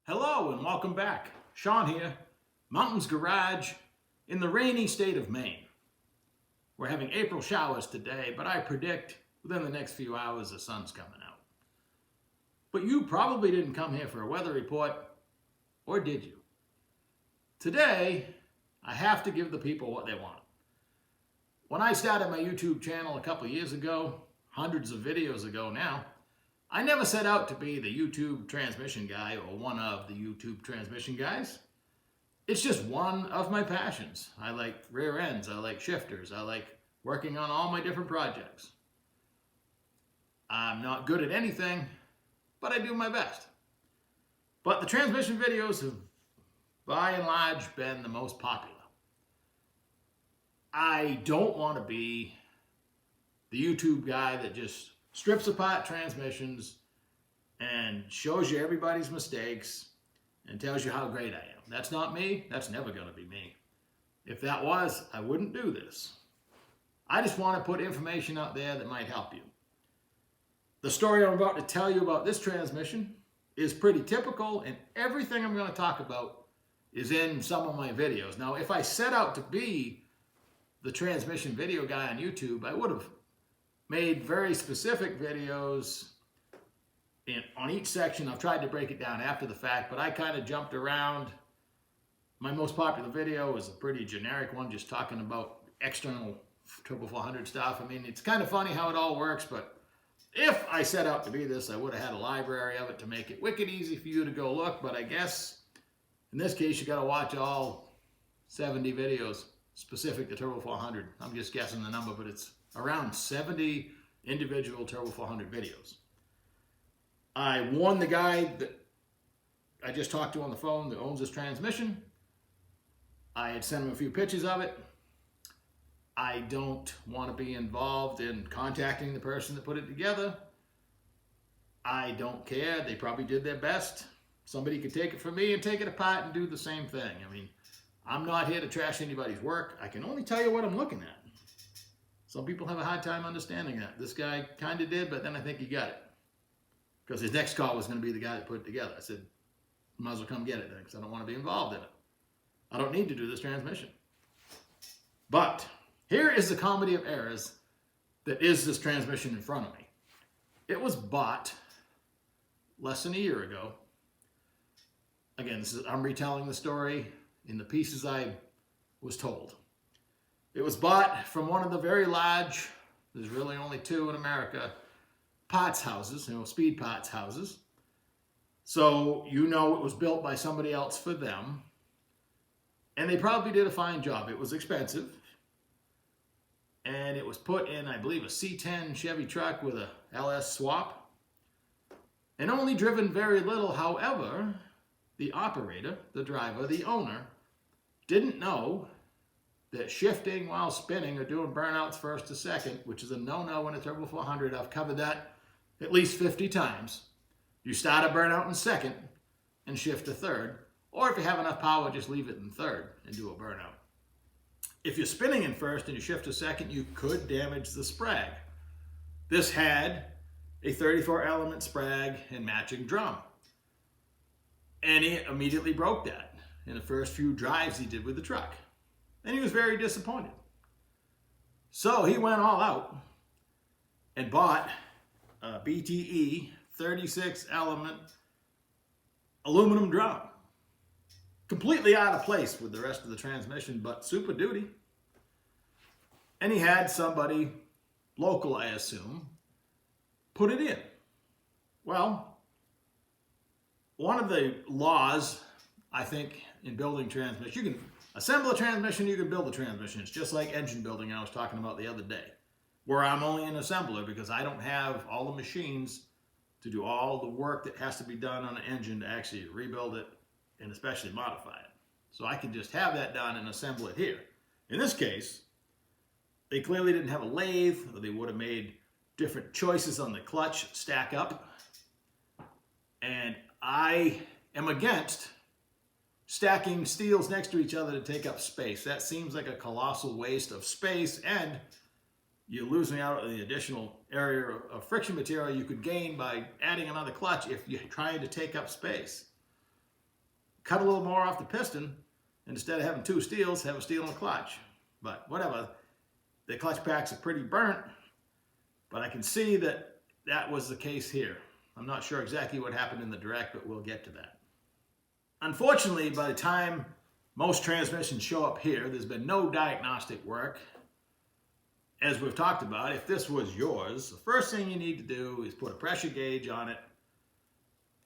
Hello and welcome back. Sean here, Mountains Garage in the rainy state of Maine. We're having April showers today, but I predict within the next few hours the sun's coming out. But you probably didn't come here for a weather report, or did you? Today, I have to give the people what they want. When I started my YouTube channel a couple years ago, hundreds of videos ago now, I never set out to be the YouTube transmission guy or one of the YouTube transmission guys. It's just one of my passions. I like rear ends, I like shifters, I like working on all my different projects. I'm not good at anything, but I do my best. But the transmission videos have, by and large, been the most popular. I don't want to be the YouTube guy that just strips apart transmissions and shows you everybody's mistakes and tells you how great I am. That's not me. That's never going to be me. If that was, I wouldn't do this. I just want to put information out there that might help you. The story I'm about to tell you about this transmission is pretty typical, and everything I'm going to talk about is in some of my videos. Now, if I set out to be the transmission video guy on YouTube, I would have made very specific videos on each section. I've tried to break it down after the fact, but I kind of jumped around. My most popular video is a pretty generic one, just talking about external Turbo 400 stuff. I mean, it's kind of funny how it all works, but if I set out to be this, I would have had a library of it to make it wicked easy for you to go look, but I guess in this case, you got to watch all 70 videos specific to Turbo 400. I'm just guessing the number, but it's around 70 individual Turbo 400 videos. I warned the guy that I just talked to on the phone that owns this transmission. I had sent him a few pictures of it. I don't want to be involved in contacting the person that put it together. I don't care. They probably did their best. Somebody could take it from me and take it apart and do the same thing. I mean, I'm not here to trash anybody's work. I can only tell you what I'm looking at. Some people have a hard time understanding that. This guy kind of did, but then I think he got it. Because his next call was going to be the guy that put it together. I said, might as well come get it then, because I don't want to be involved in it. I don't need to do this transmission. But here is the comedy of errors that is this transmission in front of me. It was bought less than a year ago. Again, I'm retelling the story in the pieces I was told. It was bought from one of the very large, there's really only two in America, parts houses, speed parts houses. So you know it was built by somebody else for them. And they probably did a fine job. It was expensive. And it was put in, I believe, a C10 Chevy truck with a LS swap. And only driven very little. However, the operator, the driver, the owner, didn't know that shifting while spinning or doing burnouts first to second, which is a no-no in a Turbo 400, I've covered that at least 50 times. You start a burnout in second and shift to third, or if you have enough power, just leave it in third and do a burnout. If you're spinning in first and you shift to second, you could damage the sprag. This had a 34 element sprag and matching drum. And he immediately broke that in the first few drives he did with the truck. And he was very disappointed. So he went all out and bought a BTE 36 element aluminum drum. Completely out of place with the rest of the transmission, but super duty. And he had somebody, local I assume, put it in. Well, one of the laws, I think, in building transmission, you can assemble a transmission, you can build a transmission. It's just like engine building I was talking about the other day, where I'm only an assembler because I don't have all the machines to do all the work that has to be done on an engine to actually rebuild it and especially modify it. So I can just have that done and assemble it here. In this case, they clearly didn't have a lathe, or they would have made different choices on the clutch stack up. And I am against stacking steels next to each other to take up space. That seems like a colossal waste of space, and you're losing out on the additional area of friction material you could gain by adding another clutch if you're trying to take up space. cut a little more off the piston, and instead of having 2 steels, have a steel and a clutch. But whatever, the clutch packs are pretty burnt, but I can see that that was the case here. I'm not sure exactly what happened in the direct, but we'll get to that. Unfortunately, by the time most transmissions show up here, there's been no diagnostic work. As we've talked about, if this was yours, the first thing you need to do is put a pressure gauge on it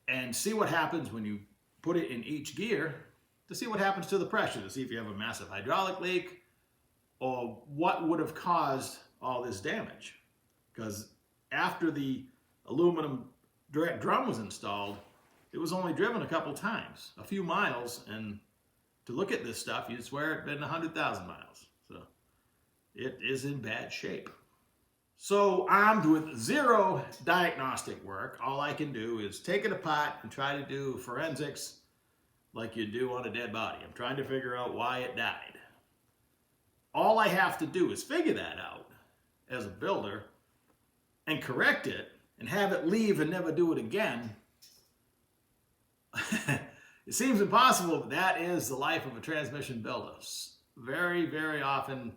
and see what happens when you put it in each gear, to see what happens to the pressure, to see if you have a massive hydraulic leak or what would have caused all this damage. Because after the aluminum direct drum was installed, it was only driven a couple times, a few miles, and to look at this stuff, you'd swear it'd been 100,000 miles. So it is in bad shape. So armed with 0 diagnostic work, all I can do is take it apart and try to do forensics like you do on a dead body. I'm trying to figure out why it died. All I have to do is figure that out as a builder and correct it and have it leave and never do it again. It seems impossible, but that is the life of a transmission builder. Very, very often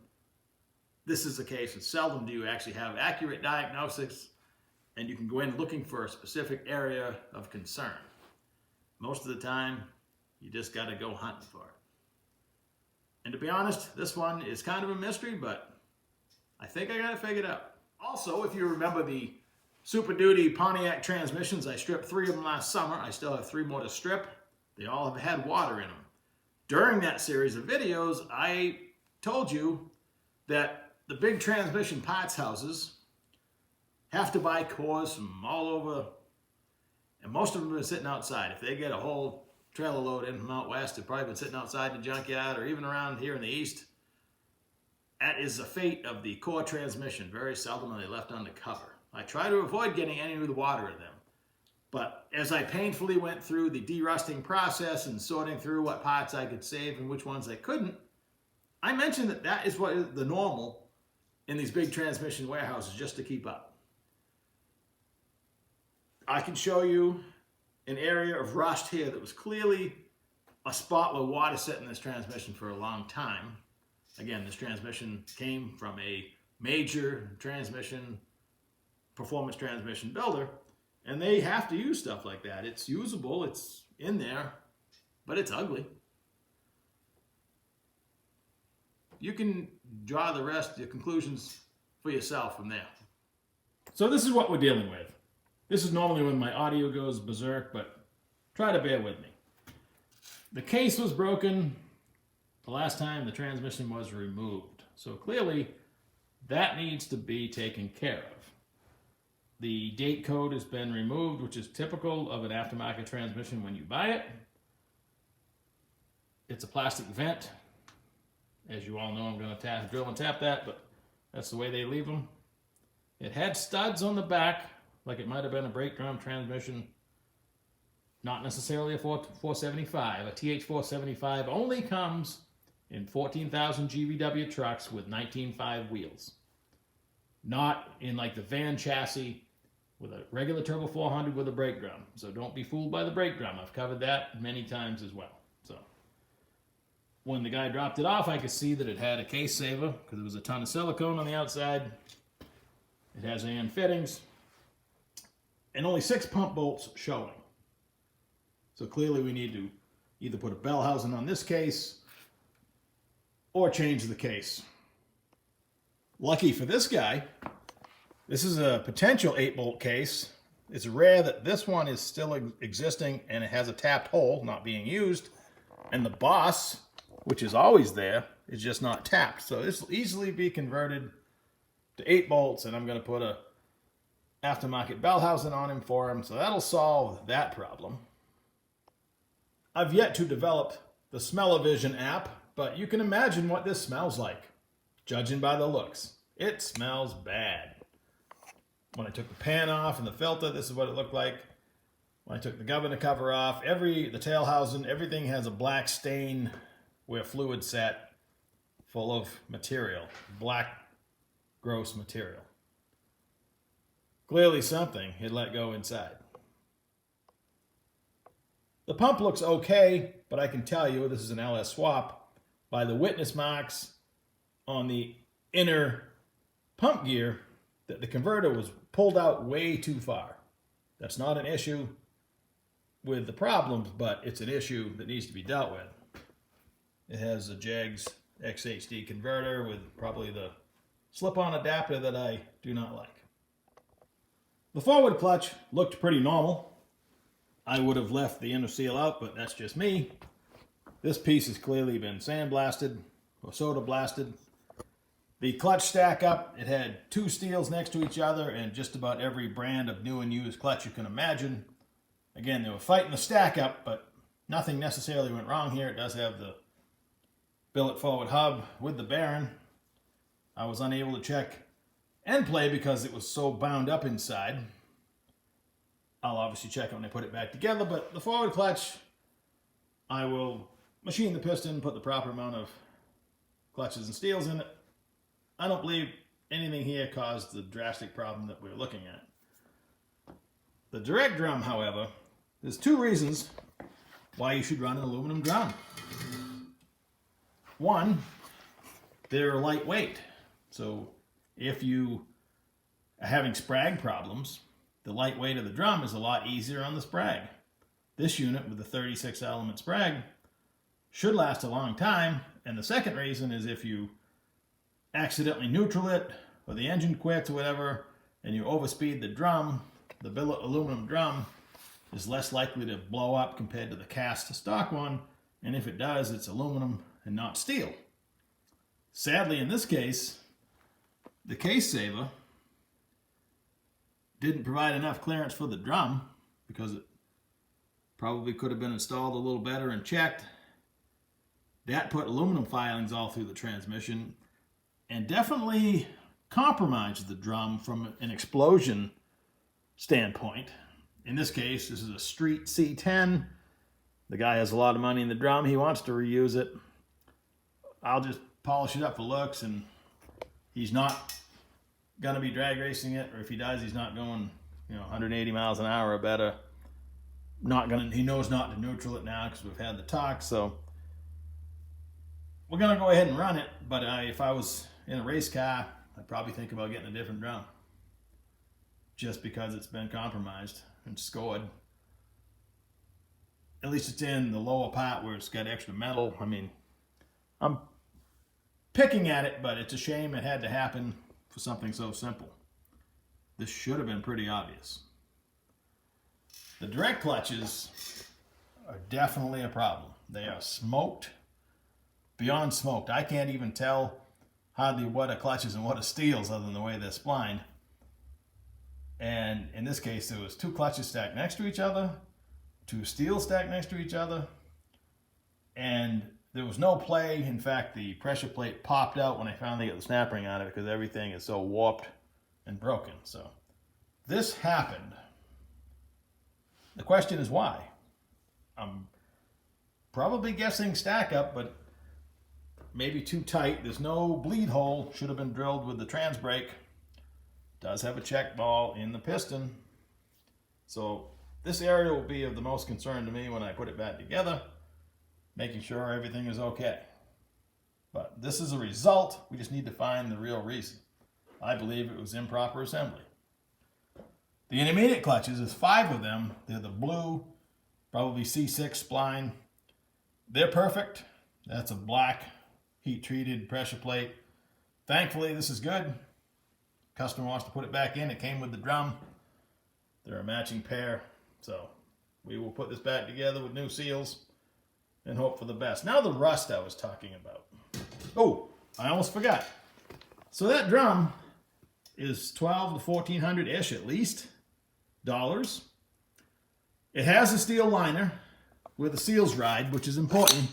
this is the case, and seldom do you actually have accurate diagnostics and you can go in looking for a specific area of concern. Most of the time, you just got to go hunting for it. And to be honest, this one is kind of a mystery, but I think I got it figured out. Also, if you remember the Super Duty Pontiac transmissions, I stripped 3 of them last summer. I still have 3 more to strip. They all have had water in them. During that series of videos, I told you that the big transmission parts houses have to buy cores from all over, and most of them have been sitting outside. If they get a whole trailer load in from out west, they've probably been sitting outside in the junkyard or even around here in the east. That is the fate of the core transmission. Very seldom are they left on the cover. I try to avoid getting any of the water in them. But as I painfully went through the derusting process and sorting through what parts I could save and which ones I couldn't, I mentioned that that is what is the normal in these big transmission warehouses, just to keep up. I can show you an area of rust here that was clearly a spot where water sat in this transmission for a long time. Again, this transmission came from a major transmission, performance transmission builder, and they have to use stuff like that. It's usable, it's in there, but it's ugly. You can draw the rest, the conclusions for yourself from there. So this is what we're dealing with. This is normally when my audio goes berserk, but try to bear with me. The case was broken the last time the transmission was removed. So clearly that needs to be taken care of. The date code has been removed, which is typical of an aftermarket transmission when you buy it. It's a plastic vent. As you all know, I'm going to drill and tap that, but that's the way they leave them. It had studs on the back, like it might have been a brake drum transmission. Not necessarily a 475. A TH475 only comes in 14,000 GVW trucks with 19.5 wheels. Not in like the van chassis with a regular turbo 400 with a brake drum. So don't be fooled by the brake drum. I've covered that many times as well. So when the guy dropped it off, I could see that it had a case saver because there was a ton of silicone on the outside. It has AN fittings and only 6 pump bolts showing. So clearly we need to either put a bell housing on this case or change the case. Lucky for this guy, this is a potential 8-bolt case. It's rare that this one is still existing and it has a tapped hole not being used. And the boss, which is always there, is just not tapped. So this will easily be converted to 8 bolts, and I'm going to put a aftermarket bell housing on him for him. So that'll solve that problem. I've yet to develop the Smell-O-Vision app, but you can imagine what this smells like, judging by the looks. It smells bad. When I took the pan off and the filter, this is what it looked like. When I took the governor cover off, the tail housing, everything has a black stain where fluid sat, full of material, black, gross material. Clearly something had let go inside. The pump looks okay, but I can tell you this is an LS swap by the witness marks on the inner pump gear that the converter was pulled out way too far. That's not an issue with the problems, but it's an issue that needs to be dealt with. It has a JAGS XHD converter with probably the slip-on adapter that I do not like. The forward clutch looked pretty normal. I would have left the inner seal out, but that's just me. This piece has clearly been sandblasted or soda blasted. The clutch stack up, it had two steels next to each other and just about every brand of new and used clutch you can imagine. Again, they were fighting the stack up, but nothing necessarily went wrong here. It does have the billet forward hub with the bearing. I was unable to check end play because it was so bound up inside. I'll obviously check it when I put it back together, but the forward clutch, I will machine the piston, put the proper amount of clutches and steels in it. I don't believe anything here caused the drastic problem that we're looking at. The direct drum, however, there's two reasons why you should run an aluminum drum. One, they're lightweight. So if you are having sprag problems, the light weight of the drum is a lot easier on the sprag. This unit with the 36 element sprag should last a long time. And the second reason is if you accidentally neutral it or the engine quits or whatever and you overspeed the drum, the billet aluminum drum is less likely to blow up compared to the cast stock one. And if it does, it's aluminum and not steel. Sadly, in this case, the case saver didn't provide enough clearance for the drum because it probably could have been installed a little better and checked. That put aluminum filings all through the transmission and definitely compromised the drum from an explosion standpoint. In this case, this is a street C10. The guy has a lot of money in the drum. He wants to reuse it. I'll just polish it up for looks, and he's not going to be drag racing it, or if he does, he's not going 180 miles an hour or better. He knows not to neutral it now because we've had the talk, so we're going to go ahead and run it. But if I was in a race car, I'd probably think about getting a different drum just because it's been compromised and scored. At least it's in the lower part where it's got extra metal. I mean, I'm picking at it, but it's a shame it had to happen for something so simple. This should have been pretty obvious. The direct clutches are definitely a problem. They are smoked, beyond smoked. I can't even tell hardly what a clutch is and what a steel's other than the way they're splined. And in this case, there was two clutches stacked next to each other, two steels stacked next to each other, and there was no play. In fact, the pressure plate popped out when I finally got the snap ring on it because everything is so warped and broken. So this happened. The question is why? I'm probably guessing stack up, but maybe too tight. There's no bleed hole. Should have been drilled with the trans brake. Does have a check ball in the piston. So this area will be of the most concern to me when I put it back together, making sure everything is okay. But this is a result. We just need to find the real reason. I believe it was improper assembly. The intermediate clutches, there's 5 of them. They're the blue, probably C6 spline. They're perfect. That's a black heat-treated pressure plate. Thankfully, this is good. Customer wants to put it back in. It came with the drum. They're a matching pair. So we will put this back together with new seals and hope for the best. Now the rust I was talking about. Oh, I almost forgot. So that drum is $1,200 to $1,400-ish at least dollars. It has a steel liner with a seals ride, which is important.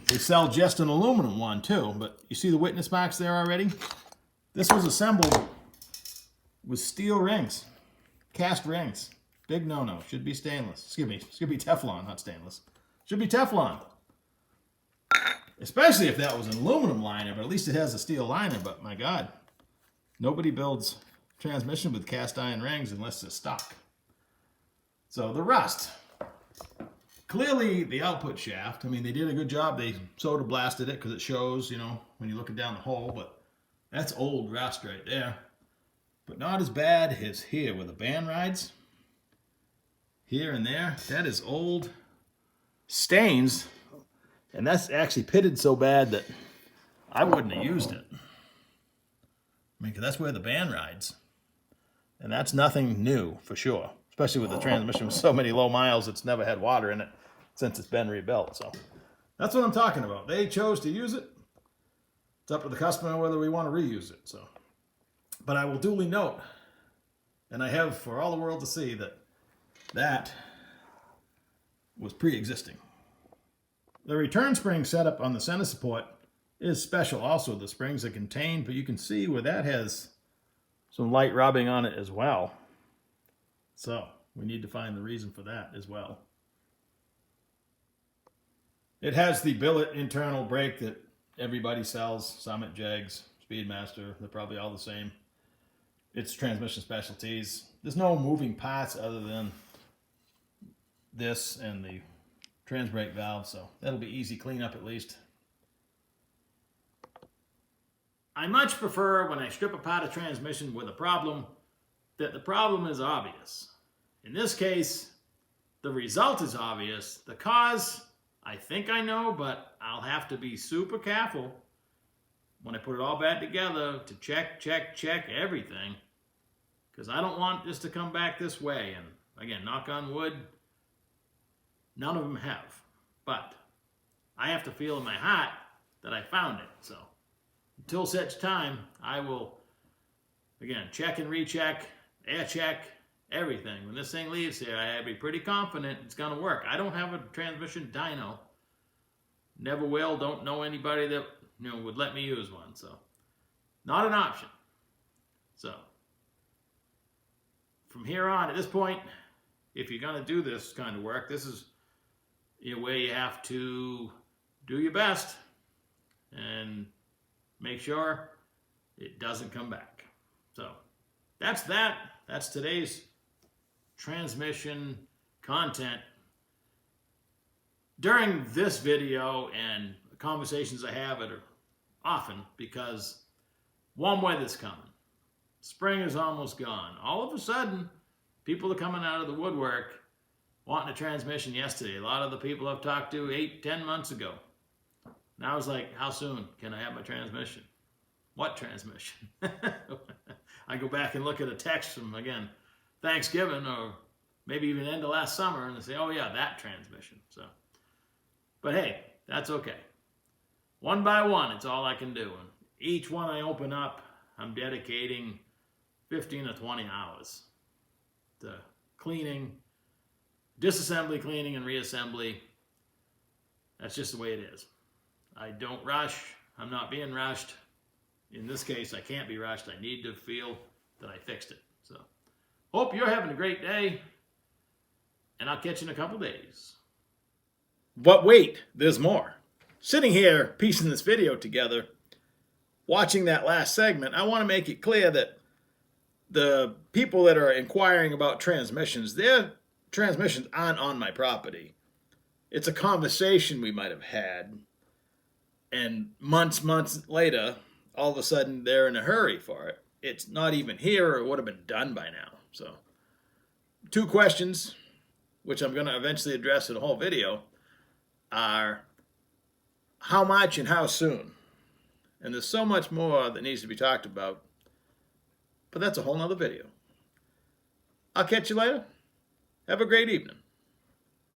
They sell just an aluminum one too, but you see the witness marks there already? This was assembled with steel rings, cast rings. Big no-no. Should be stainless. Excuse me. Should be Teflon, not stainless. Should be Teflon. Especially if that was an aluminum liner, but at least it has a steel liner. But my God, nobody builds transmission with cast iron rings unless it's stock. So the rust. clearly the output shaft, I mean, they did a good job. They soda blasted it because it shows, you know, when you're looking down the hole, but that's old rust right there. But not as bad as here where the band rides. Here and there, that is old stains. And that's actually pitted so bad that I wouldn't have used it. I mean, 'cause that's where the band rides. And that's nothing new for sure. Especially with the transmission with so many low miles, it's never had water in it since it's been rebuilt. So that's what I'm talking about. They chose to use it. It's up to the customer whether we want to reuse it. So, but I will duly note, and I have for all the world to see, that that was pre-existing. The return spring setup on the center support is special also. The springs are contained, but you can see where that has some light rubbing on it as well. So we need to find the reason for that as well. It has the billet internal brake that everybody sells. Summit, Jegs, Speedmaster, they're probably all the same. It's transmission specialties. There's no moving parts other than this and the trans brake valve, so that'll be easy cleanup at least. I much prefer when I strip apart a transmission with a problem that the problem is obvious. In this case, the result is obvious. The cause, I think I know, but I'll have to be super careful when I put it all back together to check everything, because I don't want this to come back this way. And again, knock on wood, none of them have. But I have to feel in my heart that I found it. So until such time, I will, again, check and recheck, air check, everything. When this thing leaves here, I have to be pretty confident it's going to work. I don't have a transmission dyno. Never will. Don't know anybody that, you know, would let me use one. So not an option. So from here on, at this point, if you're going to do this kind of work, this is where you have to do your best and make sure it doesn't come back. So that's that. That's today's transmission content. During this video and conversations I have are often because warm weather's coming. Spring is almost gone. All of a sudden, people are coming out of the woodwork wanting a transmission yesterday. A lot of the people I've talked to 8-10 months ago. Now I was like, how soon can I have my transmission? What transmission? I go back and look at a text from, again, Thanksgiving or maybe even end of last summer, and they say, oh yeah, that transmission. So, but hey, that's okay. One by one, it's all I can do. And each one I open up, I'm dedicating 15 or 20 hours to cleaning, disassembly, cleaning, and reassembly. That's just the way it is. I don't rush. I'm not being rushed. In this case, I can't be rushed. I need to feel that I fixed it. So, hope you're having a great day, and I'll catch you in a couple days. But wait, there's more. Sitting here, piecing this video together, watching that last segment, I want to make it clear that the people that are inquiring about transmissions, their transmissions aren't on my property. It's a conversation we might have had, and months later, all of a sudden they're in a hurry for it. It's not even here, or it would have been done by now. So, two questions, which I'm going to eventually address in a whole video, are how much and how soon? And there's so much more that needs to be talked about, but that's a whole nother video. I'll catch you later. Have a great evening.